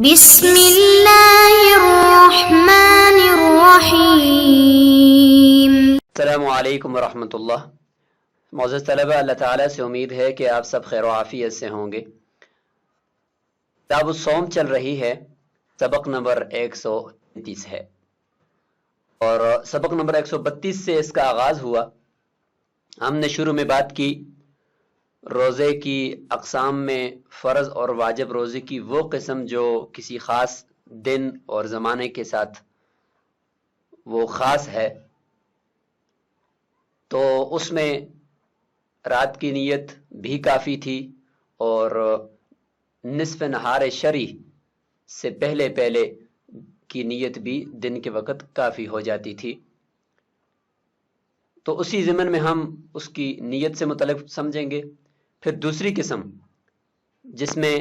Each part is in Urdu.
بسم اللہ الرحمن الرحیم۔ السلام علیکم ورحمۃ اللہ۔ معزز طلبہ، اللہ تعالیٰ سے امید ہے کہ آپ سب خیر و عافیت سے ہوں گے۔ کتاب الصوم چل رہی ہے، سبق نمبر 133 ہے اور سبق نمبر 132 سے اس کا آغاز ہوا۔ ہم نے شروع میں بات کی روزے کی اقسام میں فرض اور واجب روزے کی وہ قسم جو کسی خاص دن اور زمانے کے ساتھ وہ خاص ہے، تو اس میں رات کی نیت بھی کافی تھی اور نصف نہار شرعی سے پہلے کی نیت بھی دن کے وقت کافی ہو جاتی تھی۔ تو اسی ضمن میں ہم اس کی نیت سے متعلق سمجھیں گے۔ پھر دوسری قسم جس میں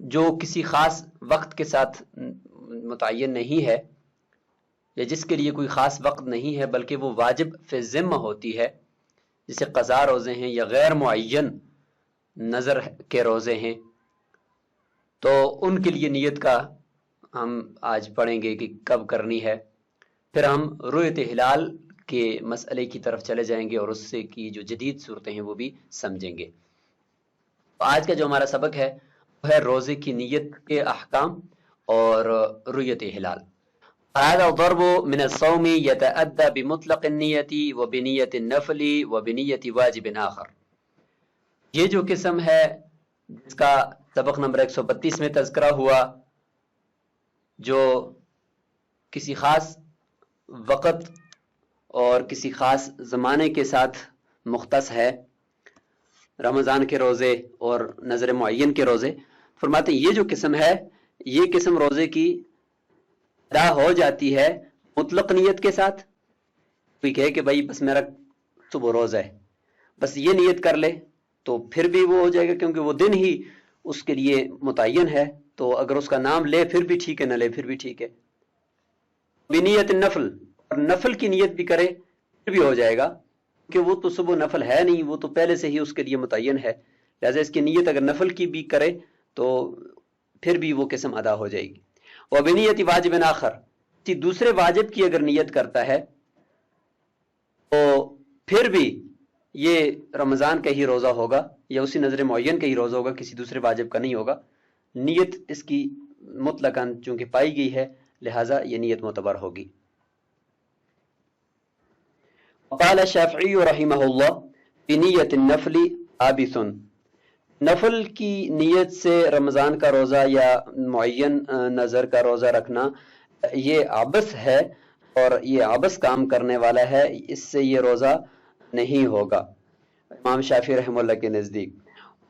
جو کسی خاص وقت کے ساتھ متعین نہیں ہے یا جس کے لیے کوئی خاص وقت نہیں ہے بلکہ وہ واجب فی ذمہ ہوتی ہے، جسے قضا روزے ہیں یا غیر معین نظر کے روزے ہیں، تو ان کے لیے نیت کا ہم آج پڑھیں گے کہ کب کرنی ہے۔ پھر ہم رؤیت ہلال کے مسئلے کی طرف چلے جائیں گے اور اس سے کی جو جدید صورتیں ہیں وہ بھی سمجھیں گے۔ آج کا جو ہمارا سبق ہے وہ ہے روزے کی نیت کے احکام اور رؤیت ہلال۔ هذا الضرب من الصوم يتأدى بمطلق النية وبنية النفل وبنية واجب آخر۔ یہ جو قسم ہے جس کا سبق نمبر 132 میں تذکرہ ہوا، جو کسی خاص وقت اور کسی خاص زمانے کے ساتھ مختص ہے، رمضان کے روزے اور نظر معین کے روزے، فرماتے ہیں یہ جو قسم ہے یہ قسم روزے کی ادا ہو جاتی ہے مطلق نیت کے ساتھ۔ کوئی کہے کہ بھائی بس میرا صبح روزہ ہے، بس یہ نیت کر لے تو پھر بھی وہ ہو جائے گا، کیونکہ وہ دن ہی اس کے لیے متعین ہے، تو اگر اس کا نام لے پھر بھی ٹھیک ہے، نہ لے پھر بھی ٹھیک ہے۔ بنیت النفل، اور نفل کی نیت بھی کرے پھر بھی ہو جائے گا، کہ وہ تو صبح نفل ہے نہیں، وہ تو پہلے سے ہی اس کے لیے متعین ہے، لہذا اس کی نیت اگر نفل کی بھی کرے تو پھر بھی وہ قسم ادا ہو جائے گی۔ وبنیت واجب آخر، دوسرے واجب کی اگر نیت کرتا ہے تو پھر بھی یہ رمضان کا ہی روزہ ہوگا یا اسی نظر معین کا ہی روزہ ہوگا، کسی دوسرے واجب کا نہیں ہوگا۔ نیت اس کی مطلقاً چونکہ پائی گئی ہے لہذا یہ نیت معتبر ہوگی۔ قال الشافعی رحمہ اللہ بنیت النفل عابث، نفل کی نیت سے رمضان کا روزہ یا معین نظر کا روزہ رکھنا یہ عبث ہے اور یہ عبث کام کرنے والا ہے، اس سے یہ روزہ نہیں ہوگا امام شافعی رحمہ اللہ کے نزدیک۔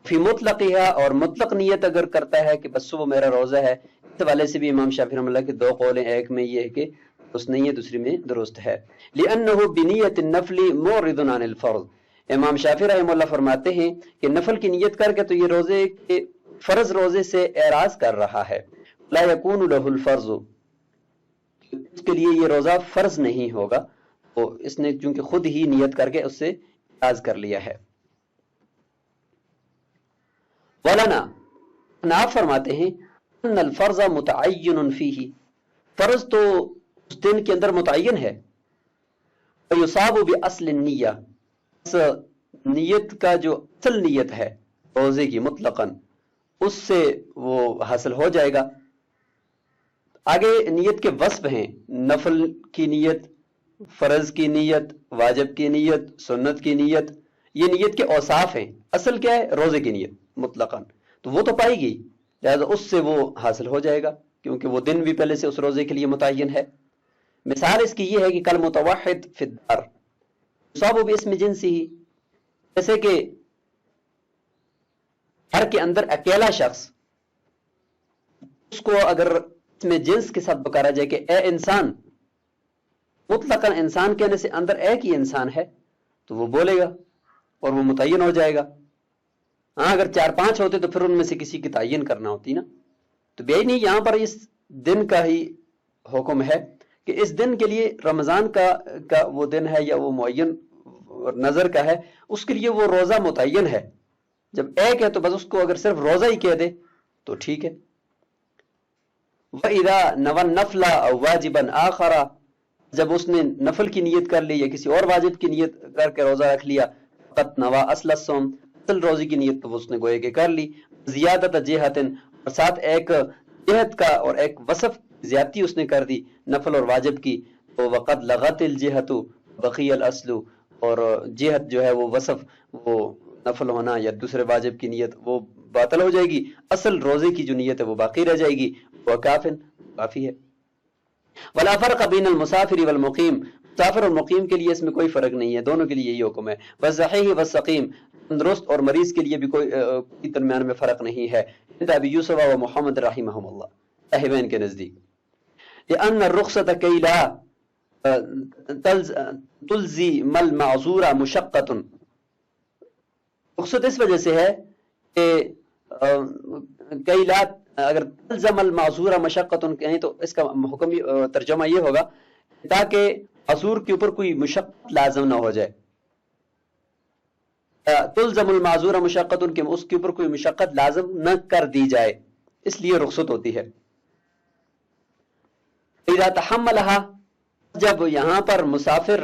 فی مطلقہا، اور مطلق نیت اگر کرتا ہے کہ بس صبح میرا روزہ ہے، اس حوالے سے بھی امام شافعی رحمہ اللہ کے دو قول ہیں، ایک میں یہ ہے کہ درست نہیں ہے، دوسری میں درست ہے۔ لأنہ بنیت النفل معرض عن الفرض، امام شافعی رحمہ اللہ فرماتے ہیں کہ نفل کی نیت کر کے تو یہ روزے کے فرض روزے سے اعراض کر رہا ہے۔ لا یکون له الفرض، اس کے لیے یہ روزہ فرض نہیں ہوگا، تو اس نے چونکہ خود ہی نیت کر کے اس سے اعراض کر لیا ہے۔ ولنا، آپ فرماتے ہیں ان الفرض متعین فیہ، فرض تو اس دن کے اندر متعین ہے۔ ویصاب باصل النیہ، اس نیت کا جو اصل نیت ہے روزے کی مطلقاً اس سے وہ حاصل ہو جائے گا۔ آگے نیت کے وصف ہیں، نفل کی نیت، فرض کی نیت، واجب کی نیت، سنت کی نیت، یہ نیت کے اوصاف ہیں۔ اصل کیا ہے؟ روزے کی نیت مطلقاً، تو وہ تو پائی گئی لہذا اس سے وہ حاصل ہو جائے گا، کیونکہ وہ دن بھی پہلے سے اس روزے کے لیے متعین ہے۔ مثال اس کی یہ ہے کہ کل متوحد فی الدار یصاب باسم جنسہ، جیسے کہ گھر کے اندر اکیلا شخص، اس کو اگر اس میں جنس کے ساتھ پکارا جائے کہ اے انسان، مطلقاً انسان کہنے سے اندر ایک ہی انسان ہے تو وہ بولے گا اور وہ متعین ہو جائے گا۔ ہاں اگر 4-5 ہوتے تو پھر ان میں سے کسی کی تعین کرنا ہوتی نا، تو بے نہیں، یہاں پر اس دن کا ہی حکم ہے کہ اس دن کے لیے رمضان کا وہ دن ہے یا وہ معین نظر کا ہے، اس کے لیے وہ روزہ متعین ہے۔ جب ایک ہے تو بس اس کو اگر صرف روزہ ہی کہہ دے تو ٹھیک ہے، وَإِذَا نَوَى النَّفْلَ أَوْ وَاجِبًا آخَرَ، جب اس نے نفل کی نیت کر لی یا کسی اور واجب کی نیت کر کے روزہ رکھ لیا، فَقَدْ نَوَى أَصْلَ الصَّوْمِ، اصل روزے کی نیت تو اس نے گوئے کہ کر لی، زیادت جہتن، اور ساتھ ایک جہت کا اور ایک وصف زیادتی اس نے کر دی نفل اور واجب کی، تو وقد لغت الجہت بقی الاصل، اور جہت جو ہے وہ وصف، وہ نفل ہونا یا دوسرے واجب کی نیت وہ باطل ہو جائے گی، اصل روزے کی جو نیت ہے وہ باقی رہ جائے گی، وہ کافی ہے۔ ولا فرق بین المسافر والمقیم، مسافر اور مقیم کے لیے اس میں کوئی فرق نہیں ہے، دونوں کے لیے یہی حکم ہے۔ والصحیح والسقیم، تندرست اور مریض کے لیے بھی کوئی درمیان میں فرق نہیں ہے۔ عند ابی یوسف و محمد رحمہم اللہ، صاحبین کے نزدیک، لأن الرخصة كي لا تلزم المعذور مشقۃ، رخصت اس وجہ سے ہے کہ کئی لا، اگر تلزم المعذور مشقۃ کہیں تو اس کا حکم ترجمہ یہ ہوگا تاکہ معذور کے اوپر کوئی مشقت لازم نہ ہو جائے، تلزم المعذور مشقۃ کہ اس کے اوپر کوئی مشقت لازم نہ کر دی جائے، اس لیے رخصت ہوتی ہے۔ اذا تحملها، جب یہاں پر مسافر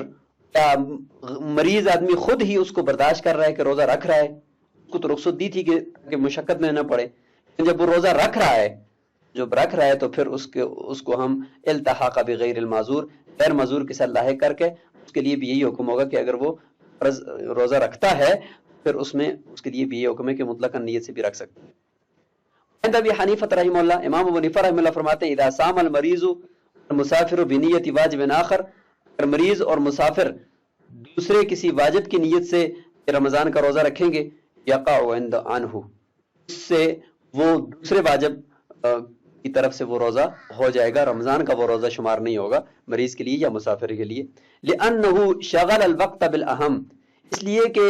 یا مریض آدمی خود ہی اس کو برداشت کر رہا ہے کہ روزہ رکھ رہا ہے، اس کو تو رخصت دی تھی کہ مشقت میں نہ پڑے، جب وہ روزہ رکھ رہا ہے تو پھر اس کو ہم التحاق بغیر المعذور، غیر معذور کے ساتھ لاحق کر کے اس کے لیے بھی یہی حکم ہوگا کہ اگر وہ روزہ رکھتا ہے پھر اس کے لیے بھی یہ حکم ہے کہ مطلقاً نیت سے بھی رکھ سکتے ہیں۔ عند ابی حنیفہ رحمہ اللہ، امام ابو حنیفہ رحمہ اللہ فرماتے ہیں اذا صام المریض مسافر بنیت واجب آخر، اگر مریض اور مسافر دوسرے کسی واجب کی نیت سے رمضان کا روزہ رکھیں گے، یقع عنہ، اس سے وہ دوسرے واجب کی طرف سے وہ روزہ ہو جائے گا، رمضان کا وہ روزہ شمار نہیں ہوگا مریض کے لیے یا مسافر کے لیے۔ لأنہ شغل الوقت بالاہم، اس لیے کہ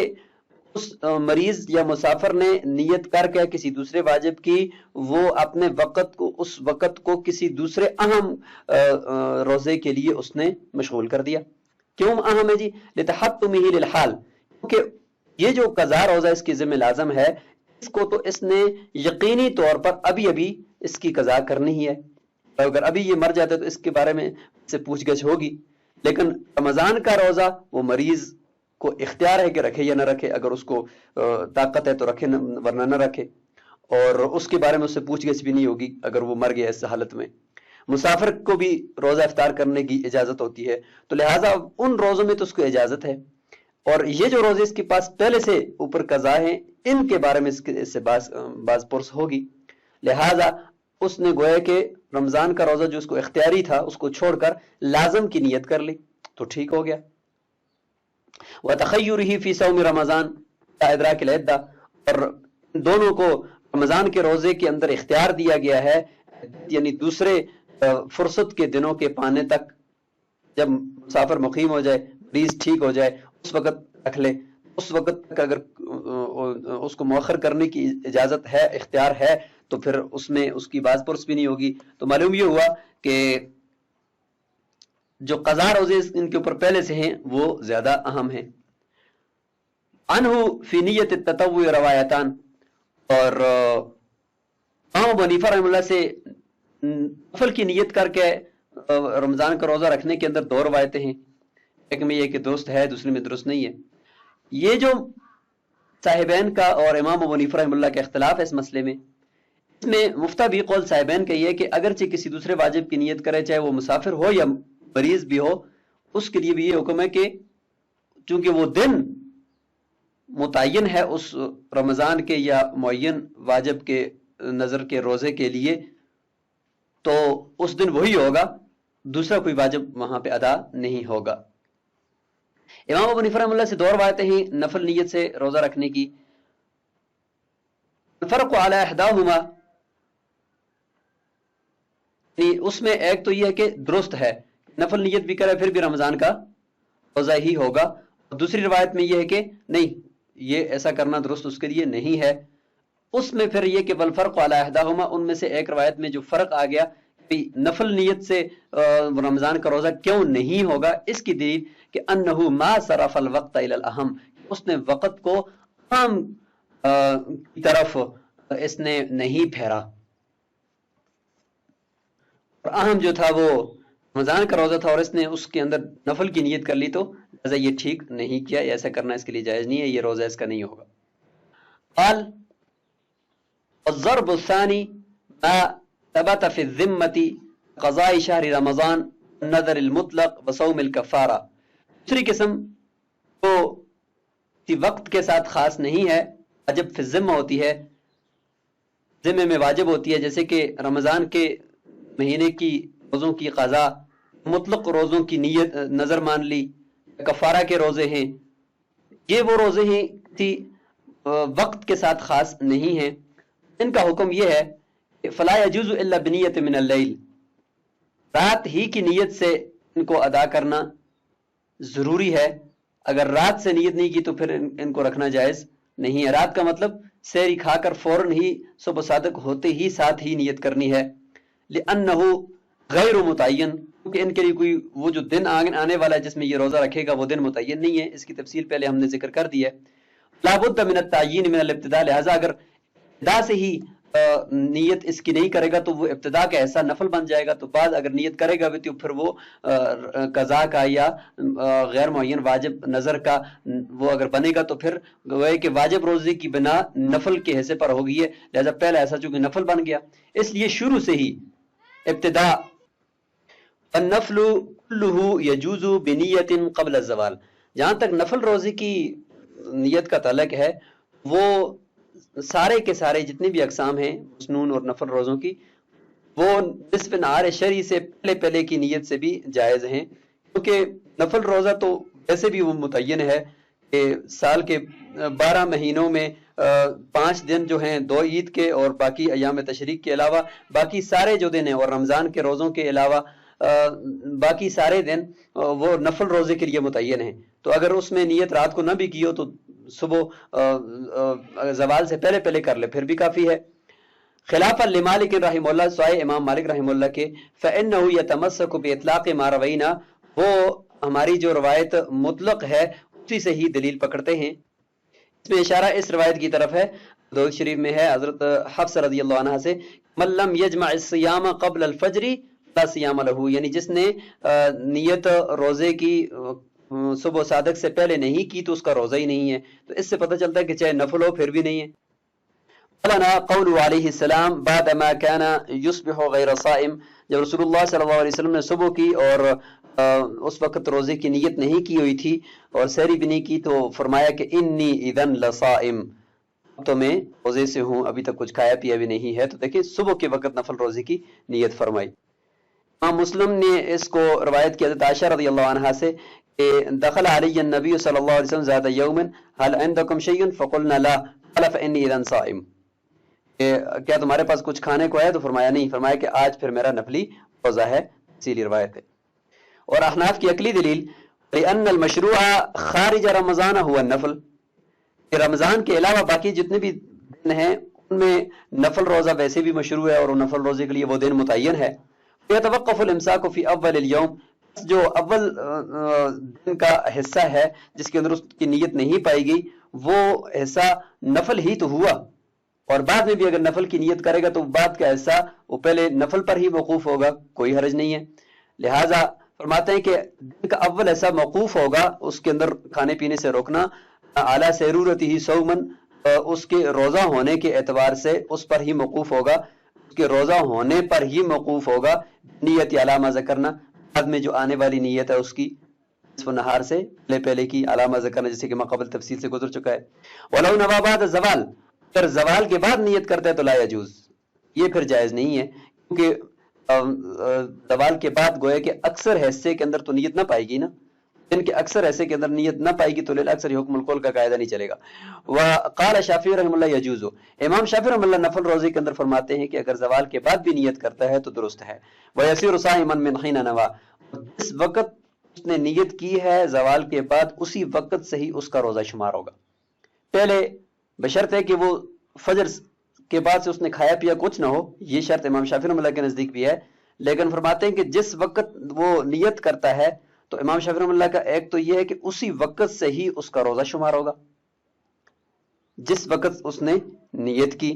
اس مریض یا مسافر نے نیت کر کے کسی دوسرے واجب کی، وہ اپنے اس وقت کو کسی دوسرے اہم روزے کے لیے اس نے مشغول کر دیا۔ کیوں اہم ہے جی؟ لتحتمہ للحال، کیونکہ یہ جو قضا روزہ اس کی ذمہ لازم ہے، اس کو تو اس نے یقینی طور پر ابھی اس کی قضا کرنی ہی ہے، اگر ابھی یہ مر جاتا ہے تو اس کے بارے میں اس سے پوچھ گچھ ہوگی، لیکن رمضان کا روزہ وہ مریض کو اختیار ہے کہ رکھے یا نہ رکھے، اگر اس کو طاقت ہے تو رکھے ورنہ نہ رکھے، اور اس کے بارے میں اس سے پوچھ گچھ بھی نہیں ہوگی اگر وہ مر گیا اس حالت میں۔ مسافر کو بھی روزہ افطار کرنے کی اجازت ہوتی ہے، تو لہٰذا ان روزوں میں تو اس کو اجازت ہے، اور یہ جو روزے اس کے پاس پہلے سے اوپر قضا ہیں ان کے بارے میں اس سے باز پرس ہوگی، لہٰذا اس نے گویا کہ رمضان کا روزہ جو اس کو اختیاری تھا اس کو چھوڑ کر لازم کی نیت کر لی تو ٹھیک ہو گیا۔ وَتَخَيُّرِهِ فِي صَوْمِ رمضان إِدْرَاكِ الْعِدَّةِ، اور دونوں کو رمضان کے روزے کے اندر اختیار دیا گیا ہے، یعنی دوسرے فرصت کے دنوں کے پانے تک، جب مسافر مقیم ہو جائے، مریض ٹھیک ہو جائے، اس وقت رکھ لے، اس وقت تک اگر اس کو مؤخر کرنے کی اجازت ہے، اختیار ہے، تو پھر اس میں اس کی باز پرس بھی نہیں ہوگی۔ تو معلوم یہ ہوا کہ جو قضا روزے ان کے اوپر پہلے سے ہیں وہ زیادہ اہم ہیں۔ عنہ فی نیت التطوع روایتان، اور امام ابو حنیفہ رحمہ اللہ سے نفل کی نیت کر کے رمضان کا روزہ رکھنے کے اندر دو روایتیں ہیں، ایک میں یہ کہ درست ہے، دوسری میں درست نہیں ہے۔ یہ جو صاحبین کا اور امام ابو حنیفہ رحمہ اللہ کا اختلاف ہے اس مسئلے میں، اس میں مفتابی قول صاحبین کا یہ ہے کہ اگرچہ کسی دوسرے واجب کی نیت کرے، چاہے وہ مسافر ہو یا مریض بھی ہو، اس کے لیے بھی یہ حکم ہے کہ چونکہ وہ دن متعین ہے اس رمضان کے یا معین واجب کے نظر کے روزے کے لیے، تو اس دن وہی ہوگا، دوسرا کوئی واجب وہاں پہ ادا نہیں ہوگا۔ امام ابو حنیفہ رحمہ اللہ سے دو روایتیں ہیں نفل نیت سے روزہ رکھنے کی۔ الفرق علی احداہما، اس میں ایک تو یہ ہے کہ درست ہے، نفل نیت بھی کرے پھر بھی رمضان کا روزہ ہی ہوگا، اور دوسری روایت میں یہ ہے کہ نہیں، یہ ایسا کرنا درست اس کے لیے نہیں ہے۔ اس میں پھر یہ کہ والفرق علی احداہما، ان میں سے ایک روایت میں جو فرق آ گیا کہ نفل نیت سے رمضان کا روزہ کیوں نہیں ہوگا، اس کی دلیل کہ انہ ما صرف الوقت الی الاہم، اس نے وقت کو اہم کی طرف اس نے نہیں پھیرا۔ اور اہم جو تھا وہ رمضان کا روزہ تھا اور اس نے اس کے اندر نفل کی نیت کر لی تو لہذا یہ ٹھیک نہیں کیا، ایسا کرنا اس کے لیے جائز نہیں ہے، یہ روزہ اس کا نہیں ہوگا۔ قال الضرب الثانی ما ثبت في الذمة قضاء شهر رمضان النذر المطلق وصوم الكفارہ، دوسری قسم جو کسی وقت کے ساتھ خاص نہیں ہے، واجب فی الذمہ ہوتی ہے، ذمے میں واجب ہوتی ہے، جیسے کہ رمضان کے مہینے کی روزوں کی قضا، مطلق روزوں کی نیت نظر مان لی، کفارہ کے روزے ہیں، یہ وہ روزے ہیں کسی وقت کے ساتھ خاص نہیں ہیں، ان کا حکم یہ ہے کہ فلا یجوز الا بنیت من اللیل، رات ہی کی نیت سے ان کو ادا کرنا ضروری ہے، اگر رات سے نیت نہیں کی تو پھر ان کو رکھنا جائز نہیں ہے۔ رات کا مطلب سحری کھا کر فوراً ہی صبح صادق ہوتے ہی ساتھ ہی نیت کرنی ہے، لأنہ غیر متعین، کیونکہ ان کے لیے کوئی وہ جو دن آنے والا ہے جس میں یہ روزہ رکھے گا وہ دن متعین نہیں ہے، اس کی تفصیل پہلے ہم نے ذکر کر دی ہے۔ لابد من التعیین من الابتداء، لہذا اگر ابتدا سے ہی نیت اس کی نہیں کرے گا تو وہ ابتدا کا ایسا نفل بن جائے گا، تو بعد اگر نیت کرے گا بھی تو پھر وہ قضا کا یا غیر معین واجب نظر کا وہ اگر بنے گا تو پھر گوئے کہ واجب روزے کی بنا نفل کے حصے پر ہوگی ہے، لہذا پہلا ایسا چونکہ نفل بن گیا، اس لیے شروع سے ہی ابتدا النفل کلہ یجوز بنیت قبل الزوال، جہاں تک نفل روزے کی نیت کا تعلق ہے وہ سارے کے سارے جتنے بھی اقسام ہیں مسنون اور نفل روزوں کی وہ نصف نہار شرعی سے پہلے کی نیت سے بھی جائز ہیں، کیونکہ نفل روزہ تو ویسے بھی وہ متعین ہے کہ سال کے 12 مہینوں میں 5 دن جو ہیں 2 عید کے اور باقی ایام تشریق کے علاوہ باقی سارے جو دن ہیں اور رمضان کے روزوں کے علاوہ باقی سارے دن وہ نفل روزے کے لیے متعین ہیں، تو اگر اس میں نیت رات کو نہ بھی کی ہو تو صبح زوال سے پہلے کر لے پھر بھی کافی ہے۔ خلافا لمالک رحمہ اللہ، سوائے امام مالک رحمہ اللہ کے، فإنہ یتمسک بإطلاق ما روینا، وہ ہماری جو روایت مطلق ہے اسی سے ہی دلیل پکڑتے ہیں۔ اس میں اشارہ اس روایت کی طرف ہے، داؤد شریف میں ہے حضرت حفصہ رضی اللہ عنہ سے، من لم یجمع الصیام قبل الفجر لا صیام لہ، یعنی جس نے نیت روزے کی صبح صادق سے پہلے نہیں کی تو اس کا روزہ ہی نہیں ہے، تو اس سے پتہ چلتا ہے کہ چاہے نفل ہو پھر بھی نہیں ہے۔ قالنا قول علیہ السلام بعد ما كان يصبح غیر صائم، جب رسول اللہ صلی اللہ علیہ وسلم نے صبح کی اور اس وقت روزے کی نیت نہیں کی ہوئی تھی اور سحری بھی نہیں کی تو فرمایا کہ انی اذن لصائم، اب تو میں روزے سے ہوں، ابھی تک کچھ کھایا پیا بھی نہیں ہے، تو دیکھیں صبح کے وقت نفل روزے کی نیت فرمائی۔ امام مسلم نے اس کو روایت کی حضرت عائشہ رضی اللہ عنہا سے کہ دخل علی النبی صلی اللہ علیہ وسلم ذات یوم هل عندکم شیء فقلنا لا قال فانی اذا صائم، کیا تمہارے پاس کچھ کھانے کو ہے؟ تو فرمایا نہیں، فرمایا کہ آج پھر میرا نفلی روزہ ہے، اسی لیے روایت ہے۔ اور احناف کی عقلی دلیل لأن المشروع خارج رمضان هو النفل، کہ رمضان کے علاوہ باقی جتنے بھی دن ہیں ان میں نفل روزہ ویسے بھی مشروع ہے اور نفل روزے کے لیے وہ دن متعین ہے۔ يتوقف الامساک فی اول اليوم، جو اول دن کا حصہ ہے جس کے اندر اس کی نیت نہیں پائی گئی وہ حصہ نفل ہی تو ہوا، اور بعد میں بھی اگر نفل کی نیت کرے گا تو بعد کا حصہ وہ پہلے نفل پر ہی موقوف ہوگا، کوئی حرج نہیں ہے۔ لہٰذا فرماتے ہیں کہ دن کا اول حصہ موقوف ہوگا، اس کے اندر کھانے پینے سے روکنا، اعلیٰ سیرورتہ صومن، اس کے روزہ ہونے کے اعتبار سے اس پر ہی موقوف ہوگا، اس کے روزہ ہونے پر ہی موقوف ہوگا، نیت علامہ ذکرنا، بعد میں جو آنے والی نیت ہے اس کی نصف نہار سے پہلے کی علامہ ذکرنا، جیسے کہ قبل تفصیل سے گزر چکا ہے۔ وَلَوْ نَوَى بَعْدَ الزَّوَالِ، اگر زوال کے بعد نیت کرتا ہے تو لا یجوز، یہ پھر جائز نہیں ہے، کیونکہ زوال کے بعد گویا کہ اکثر حصے کے اندر تو نیت نہ پائے گی نا، ان کے اکثر حصے کے اندر نیت نہ پائے گی تو للأکثر حکم القول کا قاعدہ نہیں چلے گا۔ وقال شافعی رحمہ اللہ یجوز، امام شافعی رحمہ اللہ نفل روزے کے اندر فرماتے ہیں کہ اگر زوال کے بعد بھی نیت کرتا ہے تو درست ہے۔ وَيَصِيرُ صَائِمًا مِنْ حِينَ نَوَى، جس وقت اس نے نیت کی ہے زوال کے بعد اسی وقت سے ہی اس کا روزہ شمار ہوگا، پہلے بشرط ہے کہ وہ فجر کے بعد سے اس نے کھایا پیا کچھ نہ ہو، یہ شرط امام شافعی رحمہ اللہ کے نزدیک بھی ہے، لیکن فرماتے ہیں کہ جس وقت وہ نیت کرتا ہے تو امام شافعی رحمہ اللہ کا ایک تو یہ ہے کہ اسی وقت سے ہی اس کا روزہ شمار ہوگا جس وقت اس نے نیت کی،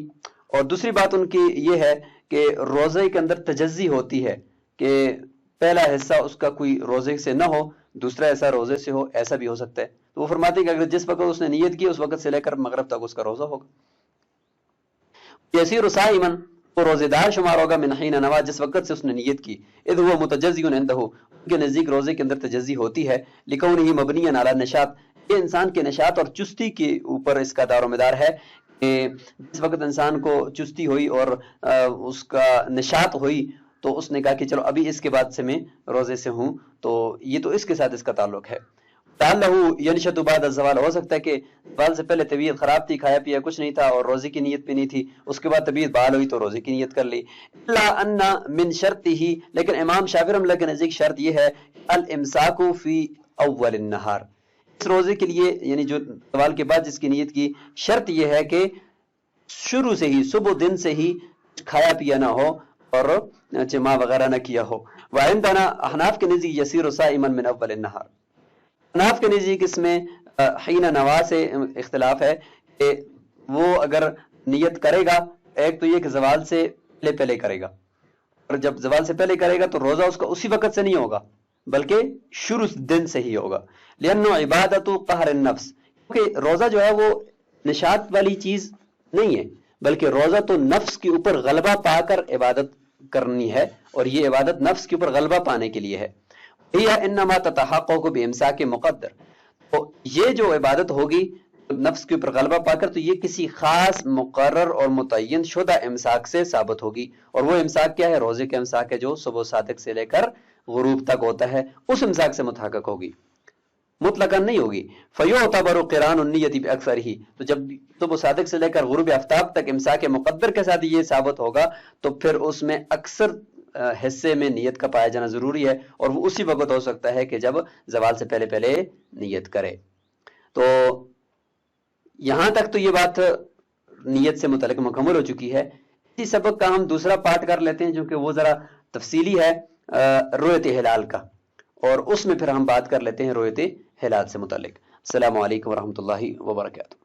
اور دوسری بات ان کی یہ ہے کہ روزے کے اندر تجزی ہوتی ہے، کہ پہلا حصہ اس کا کوئی روزے سے نہ ہو، دوسرا حصہ روزے سے ہو، ایسا بھی ہو سکتا ہے. تو وہ فرماتے ہیں کہ اگر جس وقت اس نے نیت کی اس وقت سے لے کر مغرب تک اس کا روزہ ہوگا. یسیر صائما، وہ روزے دار شمار ہوگا من حین نوا، جس وقت سے اس نے نیت کی. اذ هو متجزی عندہ، ان کے نزدیک روزے کے اندر تجزی ہوتی ہے. لکونہ مبنیا علی النشاط، یہ انسان کے نشاط اور چستی کے اوپر اس کا دار و مدار ہے کہ جس وقت انسان کو چستی ہوئی اور اس کا نشاط ہوئی تو اس نے کہا کہ چلو ابھی اس کے بعد سے میں روزے سے ہوں، تو یہ تو اس کے ساتھ اس کا تعلق ہے. تعلق ینشط بعد الزوال، ہو سکتا ہے کہ زوال سے پہلے طبیعت خراب تھی، کھایا پیا کچھ نہیں تھا اور روزے کی نیت بھی نہیں تھی، اس کے بعد طبیعت بحال ہوئی تو روزے کی نیت کر لی. الا ان من شرطه، لیکن امام شافعی رحمۃ اللہ کے نزدیک شرط یہ ہے الامساک فی اول النہار، اس روزے کے لیے یعنی جو زوال کے بعد جس کی نیت کی، شرط یہ ہے کہ شروع سے ہی صبح دن سے ہی کھایا پیا نہ ہو اور جماع وغیرہ نہ کیا ہو. وعندنا احناف کے نزدیک یسیر صائما من اول النہار. احناف کے نزدیک اس میں حین نوا سے اختلاف ہے کہ وہ اگر نیت کرے گا، ایک تو یہ کہ زوال سے پہلے کرے گا، اور جب زوال سے پہلے کرے گا تو روزہ اس کا اسی وقت سے نہیں ہوگا بلکہ شروع دن سے ہی ہوگا. لأنه عبادت قہر النفس، کیونکہ روزہ جو ہے وہ نشاط والی چیز نہیں ہے بلکہ روزہ تو نفس کے اوپر غلبہ پا کر عبادت کرنی ہے، اور یہ عبادت نفس کے اوپر غلبہ پانے کے لیے ہے. یہ انما تتحقق بامساک مقدر، تو یہ جو عبادت ہوگی نفس کے اوپر غلبہ پا کر تو یہ کسی خاص مقرر اور متعین شدہ امساک سے ثابت ہوگی. اور وہ امساک کیا ہے؟ روزے کا امساک ہے جو صبح صادق سے لے کر غروب تک ہوتا ہے، اس امساک سے متحقق ہوگی، مطلقاً نہیں ہوگی. فیعتبر قران النیت باکثرہ، تو جب صبح صادق سے لے کر غروب آفتاب تک امساک مقدر کے ساتھ یہ ثابت ہوگا تو پھر اس میں اکثر حصے میں نیت کا پایا جانا ضروری ہے، اور وہ اسی وقت ہو سکتا ہے کہ جب زوال سے پہلے نیت کرے. تو یہاں تک تو یہ بات نیت سے متعلق مکمل ہو چکی ہے. اسی سبق کا ہم دوسرا پارٹ کر لیتے ہیں جو کہ وہ ذرا تفصیلی ہے رؤیت ہلال کا، اور اس میں پھر ہم بات کر لیتے ہیں رؤیت ہلال سے متعلق. السلام علیکم ورحمۃ اللہ وبرکاتہ.